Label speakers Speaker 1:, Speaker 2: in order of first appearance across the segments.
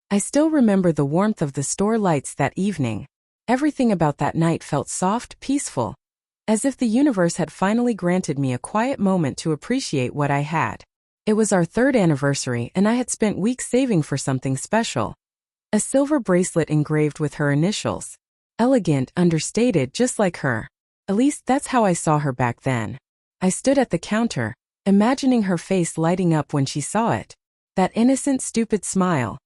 Speaker 1: I still remember the warmth of the store lights that evening. Everything about that night felt soft, peaceful, as if the universe had finally granted me a quiet moment to appreciate what I had. It was our 3rd anniversary and I had spent weeks saving for something special. A silver bracelet engraved with her initials. Elegant, understated, just like her. At least that's how I saw her back then. I stood at the counter, imagining her face lighting up when she saw it. That innocent, stupid smile.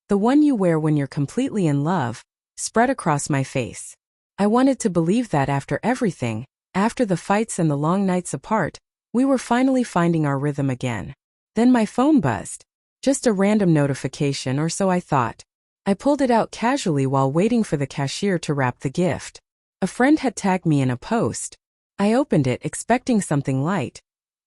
Speaker 1: The one you wear when you're completely in love, spread across my face. I wanted to believe that after everything, after the fights and the long nights apart, we were finally finding our rhythm again. Then my phone buzzed. Just a random notification, or so I thought. I pulled it out casually while waiting for the cashier to wrap the gift. A friend had tagged me in a post. I opened it expecting something light.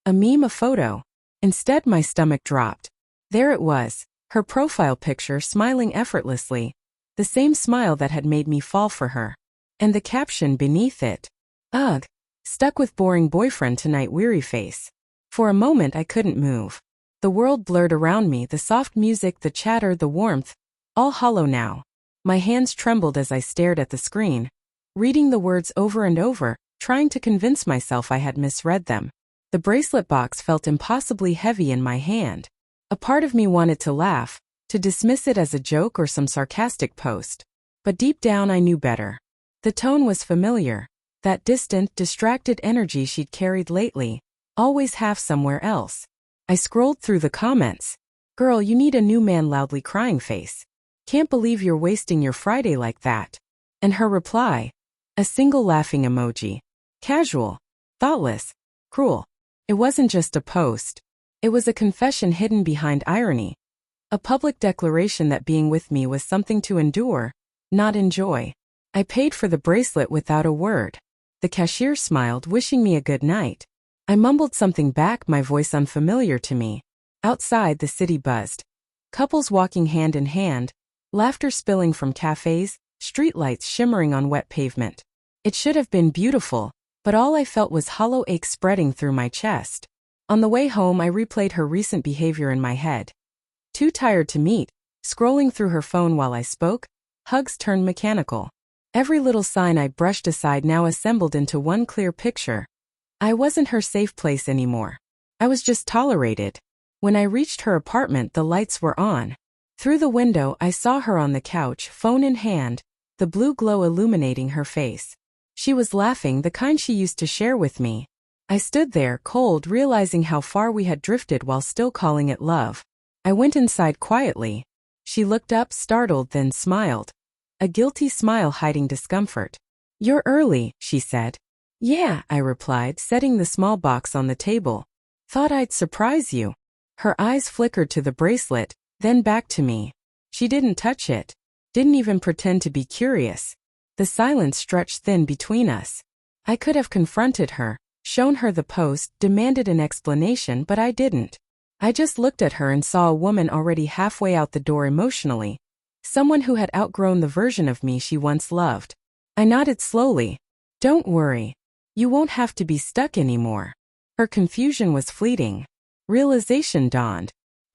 Speaker 1: A meme, a photo. Instead, my stomach dropped. There it was, her profile picture, smiling effortlessly. The same smile that had made me fall for her. And the caption beneath it. Ugh. Stuck with boring boyfriend tonight, weary face. For a moment I couldn't move. The world blurred around me, the soft music, the chatter, the warmth, all hollow now. My hands trembled as I stared at the screen, reading the words over and over, trying to convince myself I had misread them. The bracelet box felt impossibly heavy in my hand. A part of me wanted to laugh, to dismiss it as a joke or some sarcastic post. But deep down I knew better. The tone was familiar. That distant, distracted energy she'd carried lately, always half somewhere else. I scrolled through the comments. Girl, you need a new man, loudly crying face. Can't believe you're wasting your Friday like that. And her reply. A single laughing emoji. Casual. Thoughtless. Cruel. It wasn't just a post. It was a confession hidden behind irony. A public declaration that being with me was something to endure, not enjoy. I paid for the bracelet without a word. The cashier smiled, wishing me a good night. I mumbled something back, my voice unfamiliar to me. Outside, the city buzzed. Couples walking hand in hand, laughter spilling from cafes, streetlights shimmering on wet pavement. It should have been beautiful, but all I felt was hollow ache spreading through my chest. On the way home, I replayed her recent behavior in my head. Too tired to meet, scrolling through her phone while I spoke, hugs turned mechanical. Every little sign I brushed aside now assembled into one clear picture. I wasn't her safe place anymore. I was just tolerated. When I reached her apartment, the lights were on. Through the window, I saw her on the couch, phone in hand, the blue glow illuminating her face. She was laughing, the kind she used to share with me. I stood there, cold, realizing how far we had drifted while still calling it love. I went inside quietly. She looked up, startled, then smiled. A guilty smile hiding discomfort. You're early, she said. Yeah, I replied, setting the small box on the table. Thought I'd surprise you. Her eyes flickered to the bracelet, then back to me. She didn't touch it. Didn't even pretend to be curious. The silence stretched thin between us. I could have confronted her, shown her the post, demanded an explanation, but I didn't. I just looked at her and saw a woman already halfway out the door emotionally. Someone who had outgrown the version of me she once loved. I nodded slowly. Don't worry. You won't have to be stuck anymore. Her confusion was fleeting. Realization dawned.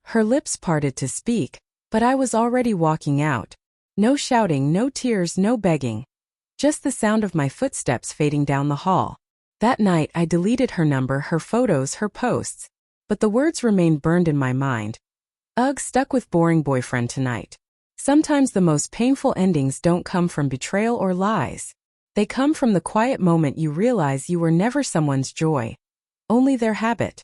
Speaker 1: Her lips parted to speak, but I was already walking out. No shouting, no tears, no begging. Just the sound of my footsteps fading down the hall. That night I deleted her number, her photos, her posts. But the words remained burned in my mind. Ugh, stuck with boring boyfriend tonight. Sometimes the most painful endings don't come from betrayal or lies. They come from the quiet moment you realize you were never someone's joy, only their habit.